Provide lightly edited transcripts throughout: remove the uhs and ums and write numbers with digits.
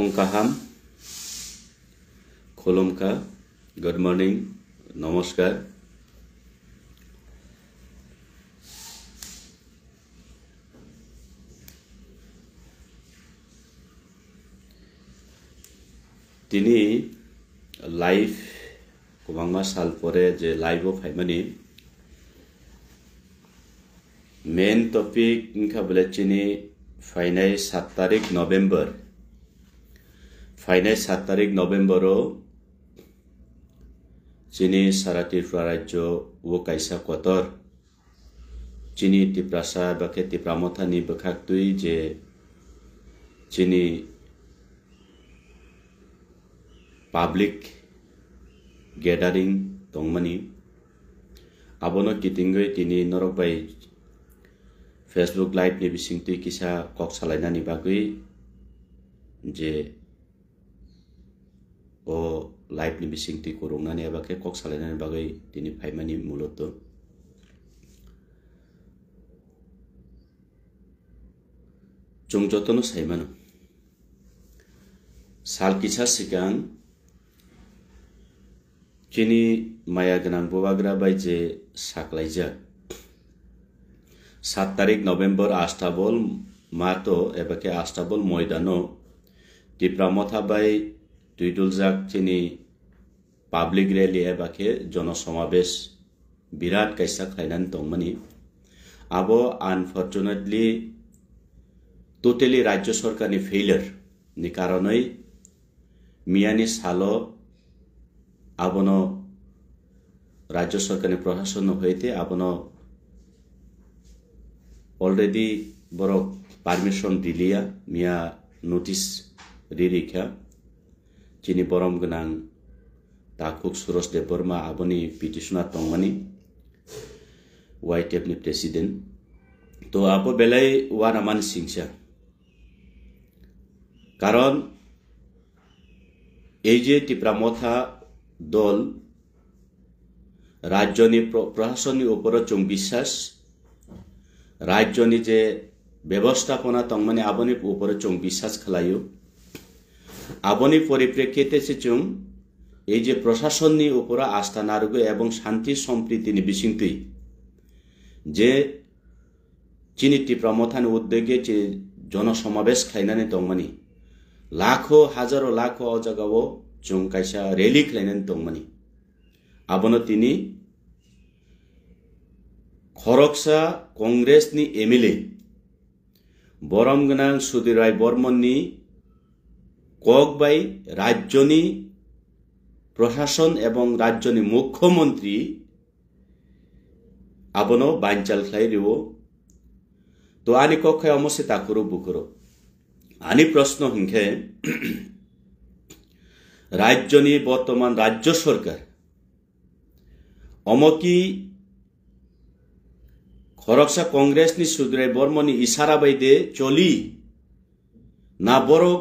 Pungkaham, Kolomka, good morning, namaskar. Tini live kubangma sal pore je live of haimani main topic inka bole chini fainai 7 tarik November fainai 7 tarik November o chini sara Tripura rajyo wo kaisa kotor chini Triprasa bake Tripramothani bokhaktui je chini public gathering tongmani abono kitingoi tini norok bai Facebook live ni bisingtui kisa kok salainani bagui je o live ni bisingtui korungnani abake kok salainani bagui tini phaimani muloto jongjotono saimano sal kisa sigang kini maya ganang bobagra bai je saklaija 7 tarik November Astabol mato ebake Astabol moidano Tripramotha bai tuiduljak chini public rally ebake jonosomabesh birat kaisa khlainan tongmani abo unfortunately totally rajyo sarkar ni failure ni karonoi miani salo abono rajyo sarkar ni proshashan hoite abono already borok permission dilia mia notice ririkha chini borom ganang takuk Suros Deborma aboni petitioner tongmani YTF ni president to abo belai wanaman singsa karon এই যে Tripramotha দল রাজ্যনি প্রশাসনের উপর চং বিশ্বাস রাজ্যনি যে ব্যবস্থাপনা তংমানে আবনি উপর চং বিশ্বাস খালায়ু আবনি পরিপ্রেক্ষিতে সে চং এই যে প্রশাসনের উপর আস্থা নারুগ এবং শান্তি সম্প্রীতি নি বিসিংতুই যে চিনি Tripramothani উদ্যোগে যে জনসমাবেশ খাইনানি তংমানি लाखो हजारो लाखो अजगाओ जों कायसा रैली खालायनानै दंमोन आबनो तिनि खरगसा कंग्रेसनि एमएलए बरम गोनां सुधीर राय बर्मननि ककबाई राज्यनि प्रशासन एवं राज्यनि मुख्यमंत्री आबनो बानचाल खालायरिओ तो आनि कखाय अमसे ताकुरो बुकुरो आनी प्रश्न हिंखे राज्यनि बर्तमान राज्य सरकार अमकी खरगसा कांग्रेसनि सुधीर राय बर्मननि इशारा बायदे चली ना बरक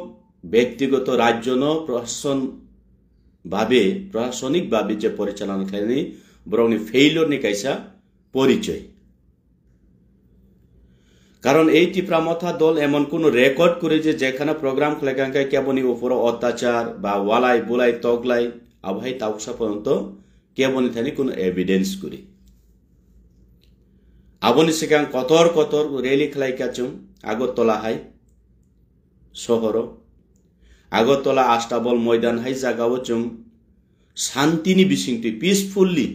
व्यक्तिगत राज्यनो प्रशासनिक भावे जे परिचालन खालायनानै बरकनि फेइलियरनि कायसा परिचय कारण এই Tripramotha দল এমন কোন রেকর্ড করে যে যেখানে প্রোগ্রাম খালাইকাঙ্কাই কেবনি উপর অত্যাচার বা ওয়ালাই বুলাই তগলাই আবহাই তাউসা পর্যন্ত কেবনি থানি কোন এভিডেন্স করে আবনি সেখান কতর কতর রেলি খালাইকাচুম আগরতলা হাই শহর আগরতলা আস্তাবল ময়দান হাই জাগাও চুম শান্তিনি বিসিংতি পিসফুলি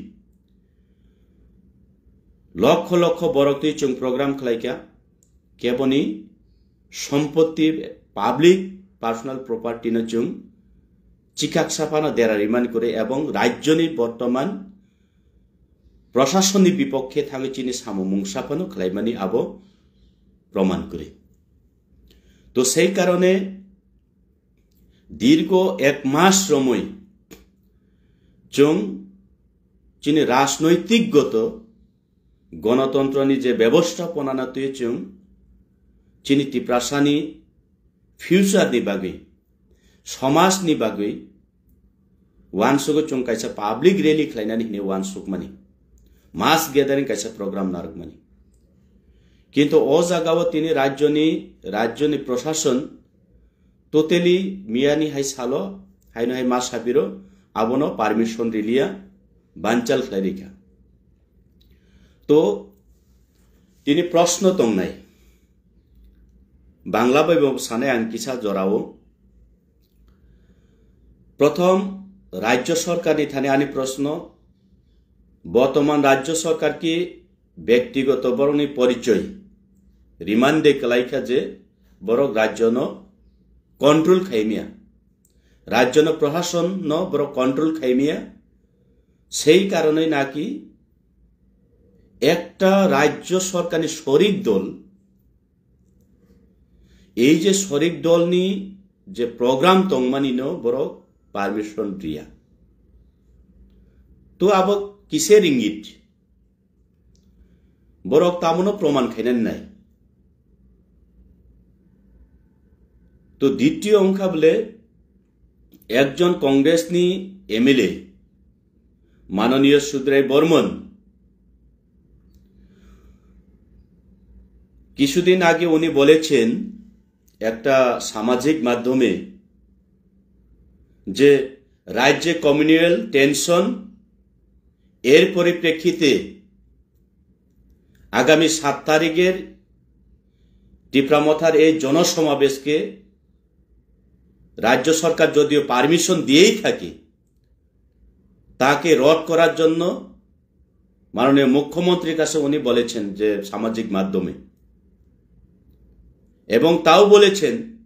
লক্ষ লক্ষ বরকতি চুম প্রোগ্রাম খালাইকা केबनी सम्पत्ति पाब्लिक पार्सोनल प्रपार्टी न चुं चिकाक साफाना देरा रिमान करे एवं राज्यनि बर्तमान प्रशासननि विपक्षे थाङै चिनि साममुं साफानो खालायमानि आबो प्रमाण करे तो সেই কারণে दीर्घ 1 मास समय चुं चिनि राजनैतिकगत गणतन्त्रनि जे व्यवस्थापना न तुय चुं चिनि Triprasani फ्यूचर नि बागै समाज नि बागै वानसुगो चुं कायसा पब्लिक रैली खालायनानै हिने वानसुग मानि मास गैदरिंग कायसा प्रोग्राम नारक मानि किन्तु ओ जागाव तिनि राज्यनि प्रशासन totally miani hai salo haino hai mas sapiro abono permission rilia banchal khlairika to tini proshno tongnai bangla bai sane ang kisa jorao প্রথম রাজ্য সরকার নিথানে আনি প্রশ্ন বর্তমান রাজ্য সরকার কি ব্যক্তিগত বরণী পরিচয় রিমান্ডে কলাইখা যে বড় রাজ্যন কন্ট্রোল খাইমিয়া রাজ্যন প্রশাসন ন বড় কন্ট্রোল খাইমিয়া সেই কারণে নাকি একটা রাজ্য সরকারি শরিক দল এই যে শরিক দল নি যে প্রোগ্রাম তংমানি ন বড় পারমিশন দিয়া তো আব কিসের ইঙ্গিত বরক তামনো প্রমাণ খাইনেন নাই তো দ্বিতীয় অংশা বলে একজন কংগ্রেস নি এমএলএ মাননীয় সুদ্রাই বর্মন কিছুদিন আগে উনি বলেছেন একটা সামাজিক মাধ্যমে যে রাজ্যে কমিউনাল টেনশন এর পরিপ্রেক্ষিতে আগামী 7 তারিখের টিপ্রামথার এই জনসমাবেশকে রাজ্য সরকার যদিও পারমিশন দিয়েই থাকে তাকে রদ করার জন্য মাননীয় মুখ্যমন্ত্রীর কাছে উনি বলেছেন যে সামাজিক মাধ্যমে এবং তাও বলেছেন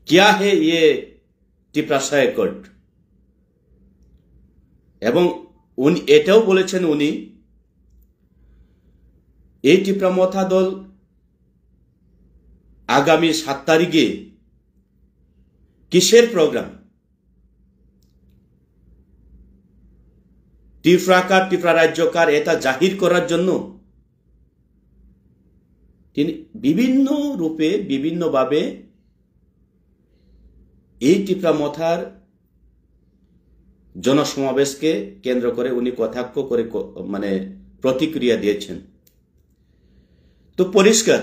কিয়া হে ইয়ে টিপ্রাশয় কোর্ট এবং উনি এটাও বলেছেন উনি এই টিপ্রামথা দল আগামী 7 তারিখে কিসের প্রোগ্রাম ত্রিপুরাকার ত্রিপুরা রাজ্যকার এটা জাহির করার জন্য তিনি বিভিন্ন রূপে বিভিন্নভাবে এই টিপ্রামথার জনসমাবেশকে কেন্দ্র করে উনি কটাক্ষ করে মানে প্রতিক্রিয়া দিয়েছেন তো পরিষ্কার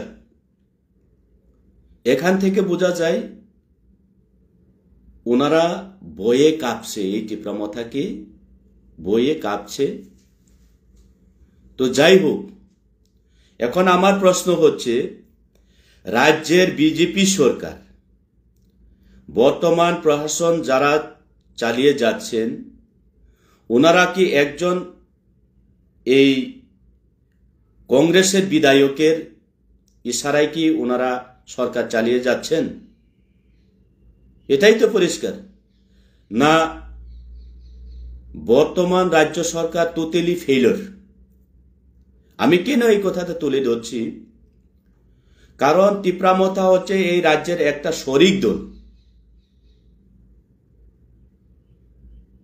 এখান থেকে বোঝা যায় ওনারা বয়ে কাঁপছে এই টিপ্রামথাকে বয়ে কাঁপছে তো যাই হোক এখন আমার প্রশ্ন হচ্ছে রাজ্যের বিজেপি সরকার বর্তমান প্রশাসন যারা চালিয়ে যাচ্ছেন ওনারা কি একজন এই কংগ্রেসের বিধায়কের ইশারায় কি ওনারা সরকার চালিয়ে যাচ্ছেন এটাই তো পরিষ্কার না বর্তমান রাজ্য সরকার টোটালি ফেইলিওর আমি কেন এই কথাটা তুলে ধরছি কারণ টিপ্রামথা হচ্ছে এই রাজ্যের একটা শরিক দল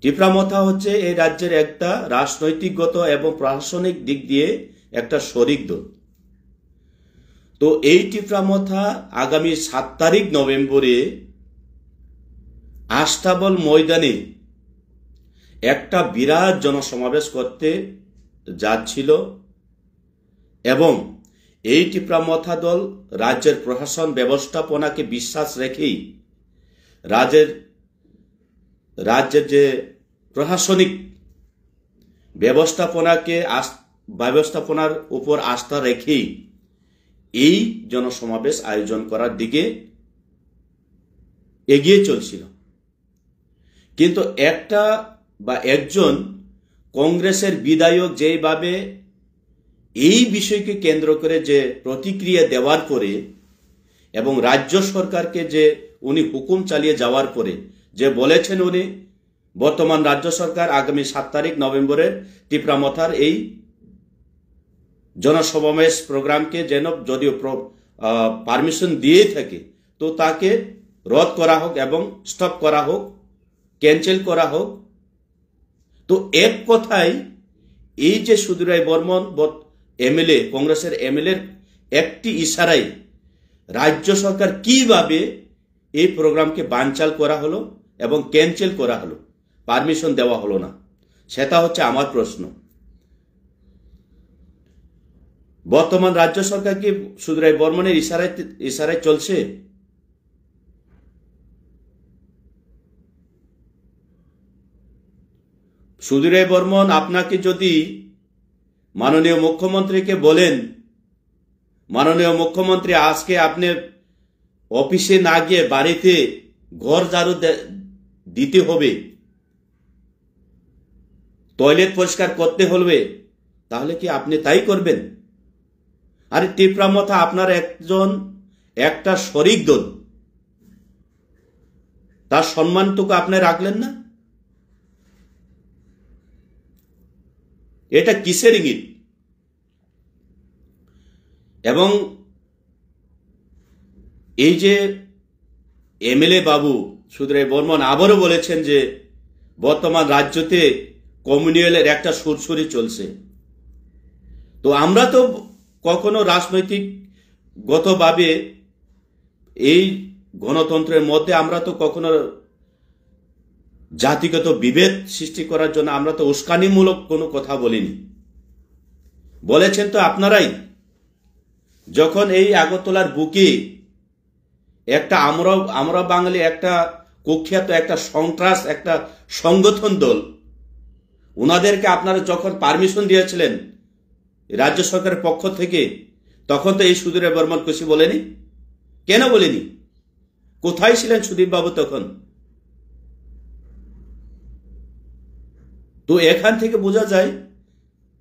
টিপ্রামথা হচ্ছে এই রাজ্যের একটা রাজনৈতিকগত এবং প্রশাসনিক দিক দিয়ে একটা শরিক দল তো এই টিপ্রামথা আগামী 7 তারিখ নভেম্বরে আস্তাবল ময়দানে একটা বিরাট জনসমাবেশ করতে যাচ্ছিল এবং এই টিপ্রামথা দল রাজ্যের প্রশাসন ব্যবস্থাপনাকে বিশ্বাস রেখেই রাজ্যের যে প্রশাসনিক ব্যবস্থাপনার উপর আস্থা রেখেই এই জনসমাবেশ আয়োজন করার দিকে এগিয়ে চলছিল কিন্তু একটা বা একজন কংগ্রেসের বিধায়ক যেভাবে এই বিষয়কে কেন্দ্র করে যে প্রতিক্রিয়া দেওয়ার পরে এবং রাজ্য সরকারকে যে উনি হুকুম চালিয়ে যাওয়ার পরে যে বলেছেন উনি বর্তমান রাজ্য সরকার আগামী 7 তারিখ নভেম্বরের টিপ্রামথার এই জনসমাবেশ প্রোগ্রামকে যেন যদিও পারমিশন দিয়ে থাকে তো তাকে রদ করা হোক এবং স্টপ করা হোক ক্যান্সেল করা হোক তো এক কথায় এই যে সুধীরাই বর্মন এমএলএ কংগ্রেসের এমএলএ একটি ইশারায় রাজ্য সরকার কিভাবে এই প্রোগ্রামকে বানচাল করা হলো এবং ক্যান্সেল করা হলো পারমিশন দেওয়া হলো না সেটা হচ্ছে আমার প্রশ্ন বর্তমান রাজ্য সরকার কি সুধীরাই বর্মনের ইশারায় চলছে সুধীর বর্মন আপনাকে যদি মাননীয় মুখ্যমন্ত্রীকে বলেন, মাননীয় মুখ্যমন্ত্রী আজকে আপনি অফিসে না গিয়ে বাড়িতে ঘর ঝাড়ু দিতে হবে, টয়লেট পরিষ্কার করতে হবে, তাহলে কি আপনি তাই করবেন? আরে তীব্রামথা আপনার একটা শরিক দল, তার সম্মানটুকু আপনি রাখলেন না? এটা কিসের ইঙ্গিত? এবং এই যে এমএলএ বাবু সুধীর বর্মন আবারও বলেছেন যে বর্তমান রাজ্যতে কমিউনালের একটা সুরসুরি চলছে। তো আমরা তো কখনো রাজনৈতিক গতভাবে এই গণতন্ত্রের মধ্যে আমরা তো কখনো জাতিগত বিভেদ সৃষ্টি করার জন্য আমরা তো উস্কানিমূলক কোনো কথা বলিনি। বলেছেন তো আপনারাই, যখন এই আগরতলার বুকে একটা আমরা বাঙালি একটা কুখ্যাত একটা সন্ত্রাস একটা সংগঠন দল, ওনাদেরকে আপনারা যখন পারমিশন দিয়েছিলেন রাজ্য সরকারের পক্ষ থেকে, তখন তো এই সুধীর বর্মন খুশি বলেনি। কেন বলেনি? কোথায় ছিলেন সুদীপ বাবু তখন? তো এখান থেকে বোঝা যায়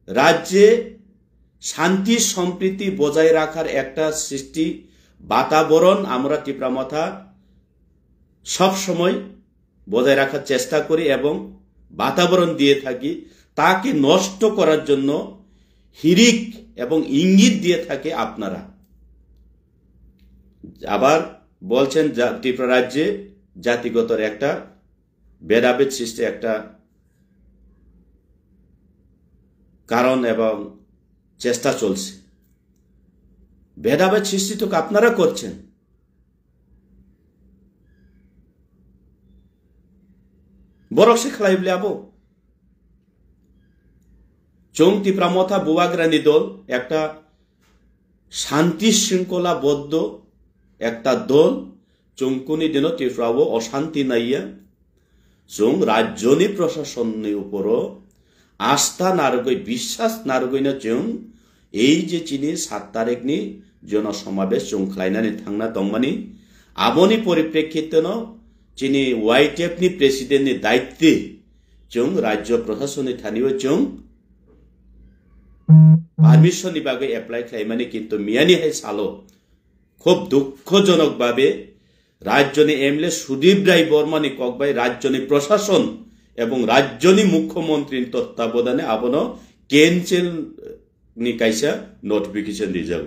রাজ্যে শান্তি সম্প্রীতি বজায় রাখার একটা সৃষ্টি বাতাবরণ আমরা তীব্রামথা সব সময় বজায় রাখার চেষ্টা করি এবং বাতাবরণ দিয়ে থাকি। তাকে নষ্ট করার জন্য হিড়িক এবং ইঙ্গিত দিয়ে থাকে আপনারা। আবার বলছেন ত্রিপুরা রাজ্যে জাতিগতর একটা ভেদাভেদ সৃষ্টি একটা কারণ এবং চেষ্টা চলছে। ভেদাভেদ সৃষ্টি তো আপনারা করছেন। বরক সে খেলাই বলে আবো চং তীব্রামথা বুবাগ্রানি দল একটা শান্তি শৃঙ্খলাবদ্ধ একটা দল। চংকুনি দিন ত্রিপুরাও অশান্তি নাইয়া চং রাজ্যনি প্রশাসনের উপরও আস্থা নারগৈ বিশ্বাস নারগৈনা চং এই যে চিনি 7 তারিখनि জনসমাবেশ চং খাইনাनै थांना दंमानि आबोनि परिप्रेक्षितन चिनि वाइटेफनि प्रेसिडेन्टनि दायित्वे चं राज्य प्रशासननि थानियो चं पारमिशननि बागै एप्लाइ खालामनानै किन्तु मियानि हाय सालो खूब दुःखजनक भावे राज्यनि एमएलए सुदीप राय बर्मानि ककबाय राज्यनि प्रशासन এবং রাজ্যনি মুখ্যমন্ত্রীর তত্ত্বাবধানে আবনো ক্যান্সেল নি কাইসা নোটিফিকেশন দিয়ে যাব।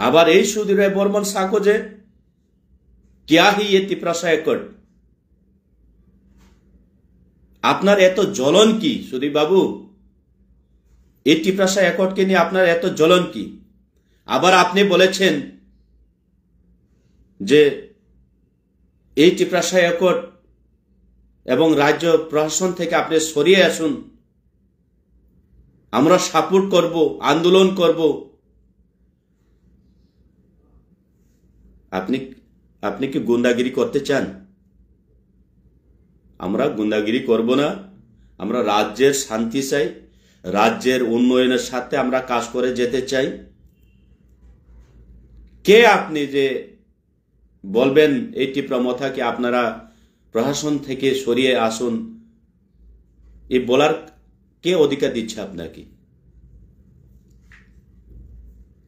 আবার এই সুধীর রায় বর্মন সাকো যে क्या ही ये तिप्रासा एकट, আপনার এত জ্বলন কি সুদীপ বাবু? এই টিপ্রাসা একটকে নিয়ে আপনার এত জ্বলন কি? আবার আপনি বলেছেন যে এই টিপ্রাসা একট এবং রাজ্য প্রশাসন থেকে আপনি সরিয়ে আসুন, আমরা সাপোর্ট করব, আন্দোলন করব। আপনি কি গুন্ডাগিরি করতে চান? আমরা গুন্ডাগিরি করব না। আমরা রাজ্যের শান্তি চাই, রাজ্যের উন্নয়নের সাথে আমরা কাজ করে যেতে চাই। কে আপনি যে বলবেন এই তীব্রামথাকে আপনারা প্রশাসন থেকে সরিয়ে আসুন, এই বলার কে অধিকার দিচ্ছে আপনাকে?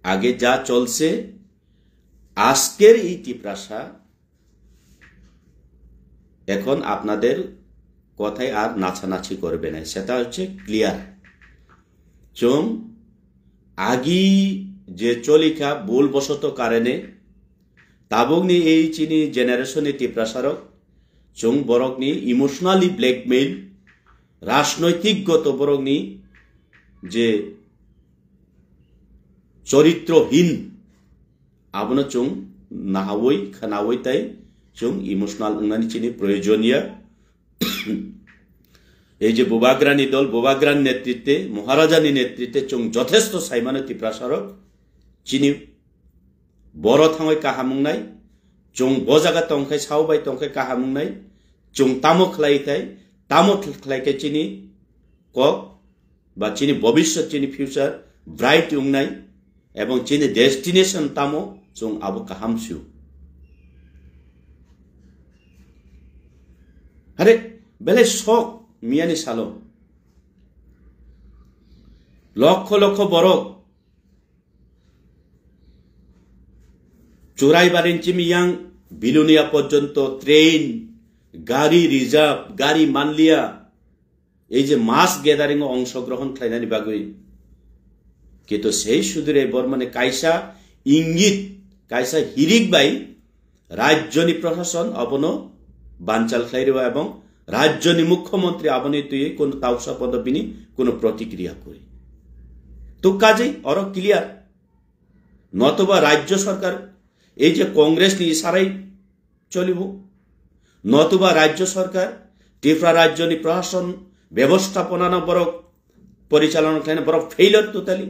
আগে যা চলছে আজকের এই টিপ্রাসা এখন আপনাদের কথায় আর নাচানাচি করবে না, সেটা হচ্ছে ক্লিয়ার। চং আগি যে চলিকা ভুলবশত কারণে তাবংনি এই চিনি জেনারেশনে টিপ্রাসারক চং বরকনি ইমোশনালি ব্ল্যাকমেইল রাজনৈতিকগত বরকনি যে চরিত্রহীন আবনো চং নাহাওই খানাওই তাই চং ইমোশনাল উন্নয়ন চিনি প্রয়োজনীয় এই যে বুবাগ্রানি দল বুবাগ্রান নেতৃত্বে মহারাজানি নেতৃত্বে চং যথেষ্ট সাইমানো টিপ্রাসারক চিনি বড় থাঙই কাহামুংনাই চং বজাগা তংখাই সাউবাই তংখাই কাহামুংনাই চুং তামো খাইতাই তামো খাইকে চিনি কক বা চিনি ভবিষ্যৎ চিনি ফিউচার ব্রাইট উংনাই এবং চিনি ডেস্টিনেশন তামো চুং আবো কাহামসু আরে বেলে শখ মিয়ানি সালো লক্ষ লক্ষ বরক চোরাইবাড়ি চিমিয়াং বিলুনিয়া পর্যন্ত ট্রেন গাড়ি রিজার্ভ গাড়ি মানলিয়া এই যে মাস গ্যাদারিং অংশগ্রহণ খাইনানি বাগুই কিন্তু সেই সুদূরে বর্মনে কাইসা ইঙ্গিত কাইসা হিরিক বাই রাজ্যনি প্রশাসন অবন বানচাল খাইরেবা এবং রাজ্যনি মুখ্যমন্ত্রী আবনি তুই কোন তাওসা পদবিনি কোন প্রতিক্রিয়া করি তো কাজেই অর ক্লিয়ার নতবা রাজ্য সরকার এই যে কংগ্রেস নি ইশারাই চলিব নতুবা রাজ্য সরকার ত্রিপুরা রাজ্যনি প্রশাসন ব্যবস্থাপনা বরক পরিচালনা খাইনা বরক ফেইলর তোতালি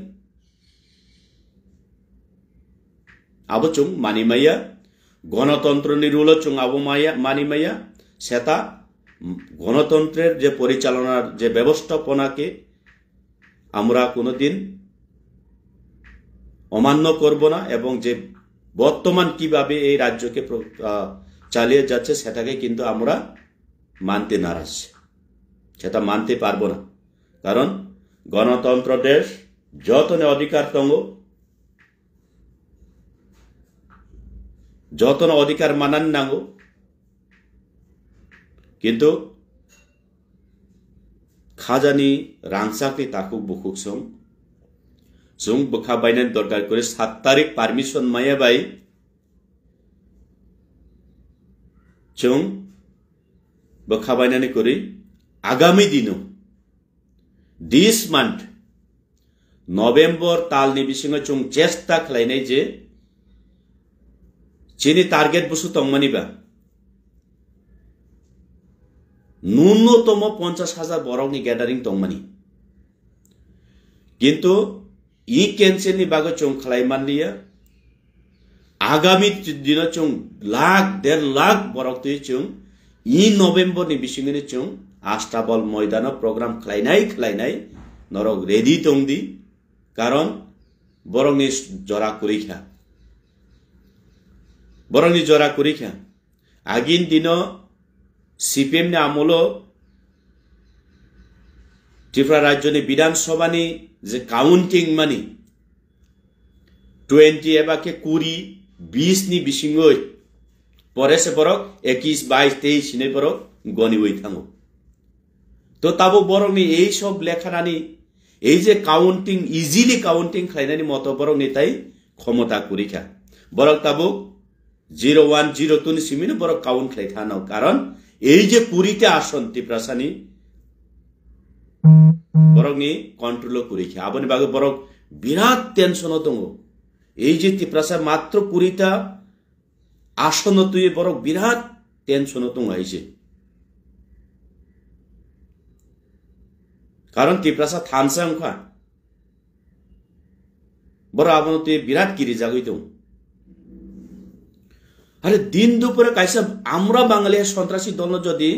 আবো চুং মানিমাইয়া গণতন্ত্র নিরুল চুং আবো মানিমাইয়া সেটা গণতন্ত্রের যে পরিচালনার যে ব্যবস্থাপনাকে আমরা কোনোদিন অমান্য করব না এবং যে বর্তমান কিভাবে এই রাজ্যকে চালিয়ে যাচ্ছে সেটাকে কিন্তু আমরা মানতে নারাজ সেটা মানতে পারবো না কারণ গণতন্ত্র দেশ যতনে অধিকার তঙ্গ যতন অধিকার মানান নাঙ্গো কিন্তু খাজানি রাংসাকনি তাকু বুকুক সং जों बखा बायनानै दरकार करे 7 तारिख पारमिशन माया बाय जों बखा बायनानै करे आगामी दिनो दिस मंथ नवेम्बर तालनि बिसिङाव जों चेष्टा खालायनाय जे चिनि टार्गेट बुसु तंमानिबा न्यूनतम 50,000 बरकनि गैदारिं तंमानि किन्तु इ कैंसिलनि बागै जों खालायमानलिया आगामी दिनाव जों लाख 1.5 लाख बरक तुय जों इ नवेम्बरनि बिसिङावनो जों आस्ताबल मैदानाव प्रोग्राम खालायनाय नरक रेडी दंदि कारण बरकनि जरा कुरिखा आगिन दिनो सीपीएम ने आमलो त्रिपुरा राज्यनि विधानसभानि जे काउंटिंग मानी 20 एबा के 20 नि बिसिङै परेसे बरक 21 22 23 नि बरक गनिवै थाङो तो ताबो बरकनि এই সব লেখানানি এই যে কাউন্টিং ইজিলি কাউন্টিং খাইনানি মত বরকनि তাই ক্ষমতা কুরিখা বরক তাবো 01 02 नि सिमिनो बरक काउंट खाइथानो कारण এই যে 20 তে আসন ত্রিপুরাসানি बरकनि कंट्रोल करिखा आबनि बागे बरक बिराट टेंशन दङ এই যে ত্রিপুরাসা মাত্র 20টা আসন তুই বরক বিরাট টেনশন দङ আইছে कारण ত্রিপুরাসা থানসাংখা বড় আবন তুই বিরাট কিরি জাগই দङ আরে দিন দুপুরে কাইসা আমরা বাঙালি সন্ত্রাসী দল যদি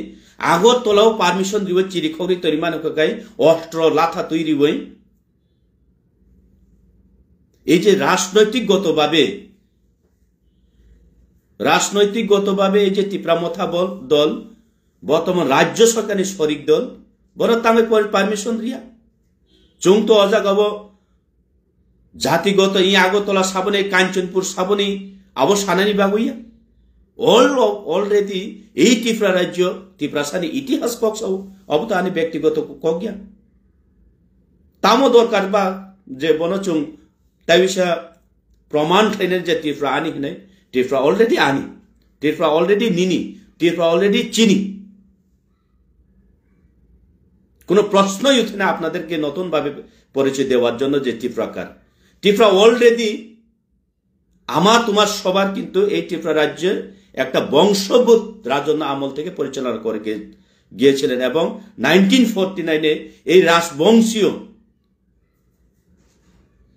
আগরতলাও পারমিশন দিব চিরিখরি তরিমানকে গাই অস্ত্র লাথা তৈরি বই এই যে রাজনৈতিকগতভাবে এই যে ত্রিপুরা দল বর্তমান রাজ্য সরকারের শরিক দল বড় তামে পারমিশন রিয়া চুং তো অজাগাব জাতিগত ই আগরতলা সাবনে কাঞ্চনপুর সাবনে আবো সানানি বাগুইয়া অলরেডি এই ত্রিপুরা রাজ্য ত্রিপুরাসানি ইতিহাস কক্সাও অবতানি ব্যক্তিগত কজ্ঞা তামো দরকার বা যে বনচুং তাইবিসা প্রমাণ খাইনের যে ত্রিপুরা আনি নাই ত্রিপুরা অলরেডি আনি ত্রিপুরা অলরেডি নিনি ত্রিপুরা অলরেডি চিনি কোনো প্রশ্নই উঠে না আপনাদেরকে নতুন ভাবে পরিচয় দেওয়ার জন্য যে ত্রিপুরা অলরেডি আমার তোমার সবার কিন্তু এই ত্রিপুরা রাজ্যের একটা বংশগত রাজন্য আমল থেকে পরিচালনা করে গিয়েছিলেন এবং 1949 এ এই রাজবংশীয়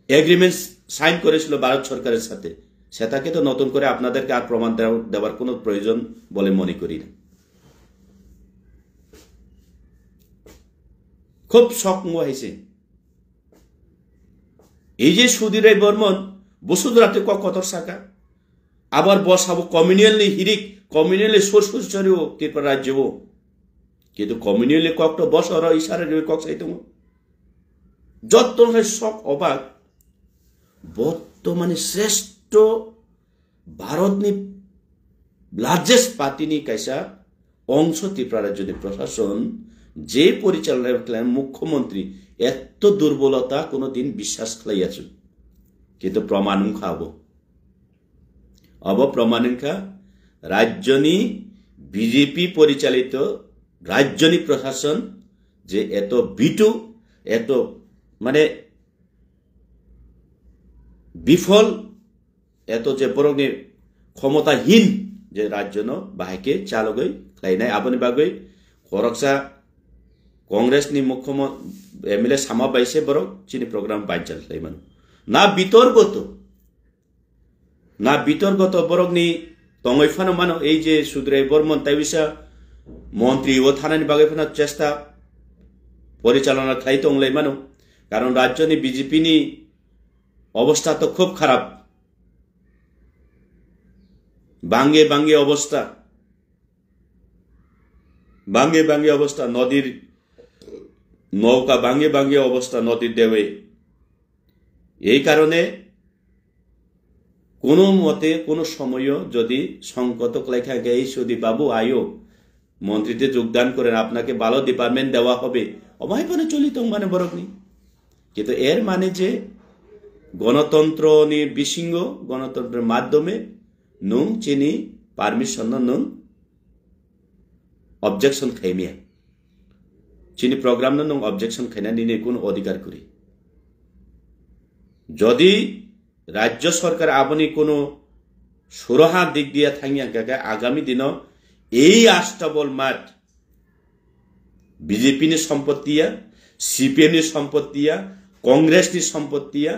এগ্রিমেন্ট সাইন করেছিল ভারত সরকারের সাথে সেটাকে তো নতুন করে আপনাদেরকে আর প্রমাণ দেওয়ার কোনো প্রয়োজন বলে মনে করি না খুব শখ হয়েছে এই যে সুধীর বর্মন বসুধরাতে কত সাকা আবার বসাবো কমিউনিয়ালি হিরিক কমিউনিয়ালি সোর্সরিও ত্রিপুরা রাজ্য কিন্তু কমিউনিয়ালি কত বছর ইশারা কক সাইতো যত শখ অবাক বর্তমানে শ্রেষ্ঠ ভারতনি লার্জেস্ট পার্টিনি কাইসা অংশ ত্রিপুরা রাজ্যের প্রশাসন যে পরিচালনা মুখ্যমন্ত্রী এত দুর্বলতা কোনোদিন বিশ্বাস খাইয়াছে কিন্তু প্রমাণ খাবো প্রমাণিকা রাজ্যনি বিজেপি পরিচালিত রাজ্যনি প্রশাসন যে এত বিটু এত মানে বিফল এত যে বরং ক্ষমতাহীন যে রাজ্য বাহাইকে চালগৈ খাইনাই আবনি বাগৈ খরকসা কংগ্রেসনি মুখ্যমন্ত্রী এমএলএ সামা বাইসে বরং চিনি প্রোগ্রাম বাইচাল খাইমান না বিতর্গত বরংনি তংইফানো মানো এই যে সুধীর বর্মন তাই বিসা মন্ত্রী ও থানানি বাগাইফানো চেষ্টা পরিচালনা খাই তংলাই মানো কারণ রাজ্যনি বিজেপিনি অবস্থা তো খুব খারাপ বাঙ্গে বাঙ্গে অবস্থা নদীর নৌকা বাঙ্গে বাঙ্গে অবস্থা নদীর দেবে এই কারণে কোনো মতে কোনো সময় যদি সংকট লেখা গে সুদি বাবু আয়ো মন্ত্রীতে যোগদান করেন আপনাকে ভালো ডিপার্টমেন্ট দেওয়া হবে অমাইপনে চলিত মানে বরকনি কিন্তু এর মানে যে গণতন্ত্র নি বিশৃঙ্গ গণতন্ত্রের মাধ্যমে নুং চিনি পারমিশন নুং অবজেকশন খাইমিয়া চিনি প্রোগ্রাম নুং অবজেকশন খাইনা নিনে কোন অধিকার করি যদি রাজ্য সরকার আপনি কোনো সুরহা দিক দিয়া থাঙ্গিয়া গাগে আগামী দিন এই আস্তাবল মাঠ বিজেপি নি সম্পত্তিয়া সিপিএম নি সম্পত্তিয়া কংগ্রেস নি সম্পত্তিয়া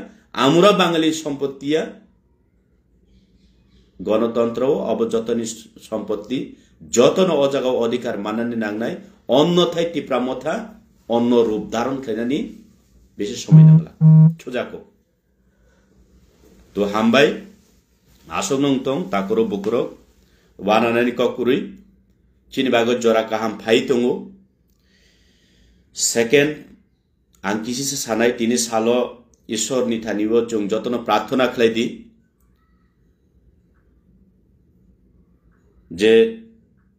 আমরা বাঙালি সম্পত্তিয়া গণতন্ত্র অবযতনী সম্পত্তি যতন অজাগা অধিকার মানানি নাংনাই অন্যথায় টিপ্রা মথা অন্য রূপ ধারণ খাইনানি বেশি সময় নাগলা সোজাকো তো হামবাই আসক নং তং তাকরো বুকরো ওয়ানানানি ককুরুই চিনি বাগত জরা কাহাম ফাই তঙ্গো সেকেন্ড आं किसी सानाय तिनि सालो ईश्वर नि थानिबो जों जतन प्रार्थना खालायदि जे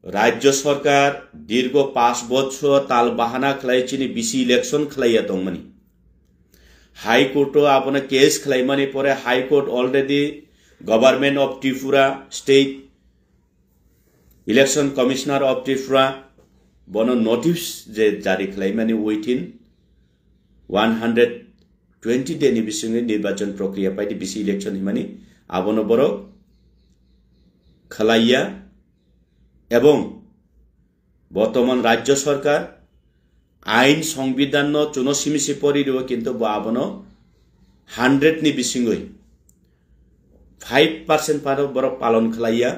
राज्य सरकार दीर्घ 5 বছর ताल बाहाना खालायचिनि बिसि इलेक्शन खालाया दंमनि हाई कोर्ट आपना केस खालायमानि परे high court already government of Tripura state election commissioner of Tripura बनो नोटिस जे जारी खालायमानि विथिन 120 day ni bisingi निर्वाचन प्रक्रिया पाइति बिसि इलेक्शन हिमानि आबनो बरो खालाइया एवं बर्तमान राज्य सरकार आईन संविधान न चुनसिमिसि परिरो किन्तु आबनो 100 नि बिसिंगै 5% पारो बरो पालन खालाइया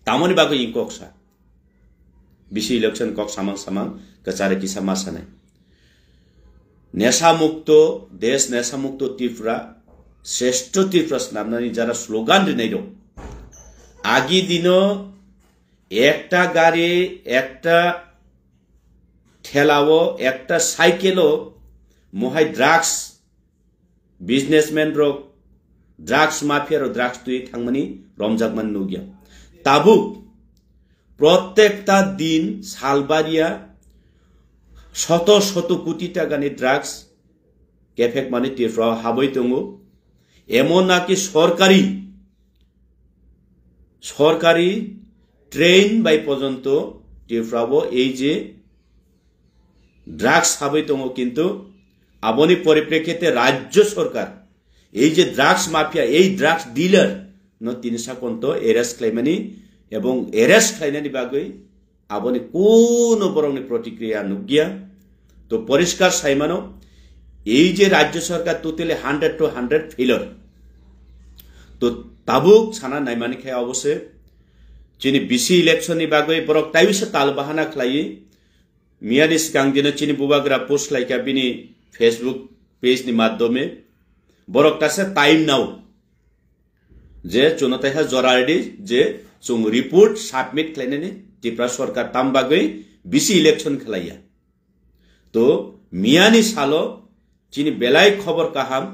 तामनि बागो इंकक्सा बिसि इलेक्शन कक सामां सामां कचारे किसा मासानाय नेशा मुक्त देश नेशा मुक्त त्रिपुरा श्रेष्ठ त्रिपुरा नामनानि जरा स्लोगान दिनाय दं आगि दिनो एकटा गाड़ी एकटा ठेलाओ एकटा साइकेलो महाय ड्राग्स बिजनेसमैन रो ड्राग्स माफिया रो ड्राग्स तुई थांगमानि रमजागमान नुगिया ताबु प्रत्येकटा दिन सालबारिया शत शत कोटी टाकानि ड्राग्स केफेक माने त्रिपुरा हाबै दङो एमन नाकि सरकारी ट्रेन बाय पर्यन्त त्रिपुराबो এই যে ड्राग्स हाबै दङो किन्तु आबनि परिप्रेक्षिते राज्य सरकार এই যে ड्राग्स माफिया এই ड्राग्स डिलर न तिनसा कोन्त एरेस्ट खालायमानि एवं एरेस्ट खालायनायनि बागै आबनि कोनो बरंनि प्रतिक्रिया नुगिया तो परिष्कार साइमानो এই যে राज्य सरकार टोटली 100 to 100 फेलर तो ताबुक साना नायमानि खाय अवश्य जिनि बिसि इलेक्शन नि बागै बरक ताइबिसे ताल बाहाना खालायै मियानि सिगां दिनो चिनि बुबाग्रा पोस्ट लाइका बिनि फेसबुक पेज नि माध्यमे बरक तासे टाइम नाउ जे चुनताइहा जरारदि जे जों रिपोर्ट सबमिट खालायनानै त्रिपुरा सरकार तामबागै बिसि इलेक्शन खालाया तो मियानि सालो चिनि बेलाय खबर काहाम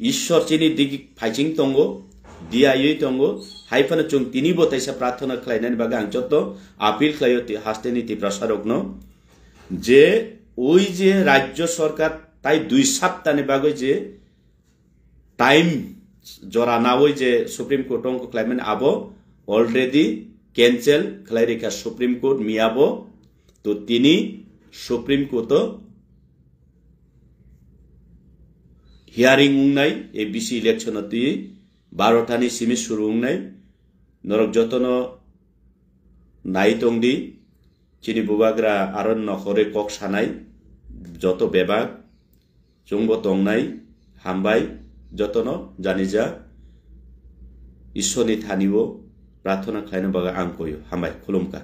ईश्वर चिनि दिगि फाइचिं तंगो दियायै तंगो हाइफानो जों तिनि बताइसा प्रार्थना खालायनानै बागै आं जत आपिल खालायो हास्तेनि त्रिपुरा सरकनो जे ओइ जे राज्य सरकार ताई 2 सप्ताहनि बागै जे टाइम जरा नावै जे सुप्रीम कोर्ट को क्लाइमेट आबो ऑलरेडी कैंसिल खलाइरिका सुप्रीम कोर्ट मियाबो तो तिनी सुप्रीम कोर्ट हियरिंग उंगनाय एबीसी इलेक्शन अति 12टानि सिमि सुरु उंगनाय नरक जतनो नाइतंदी चिनि बुबाग्रा आरन नखरे कक सानाय जतो बेबाग जोंबो तंनाय हामबाय जतनो जानिजा ईश्वरनि थानिबो प्रार्थना खालायनो बागा आं कयो हामबाय खुलुमका।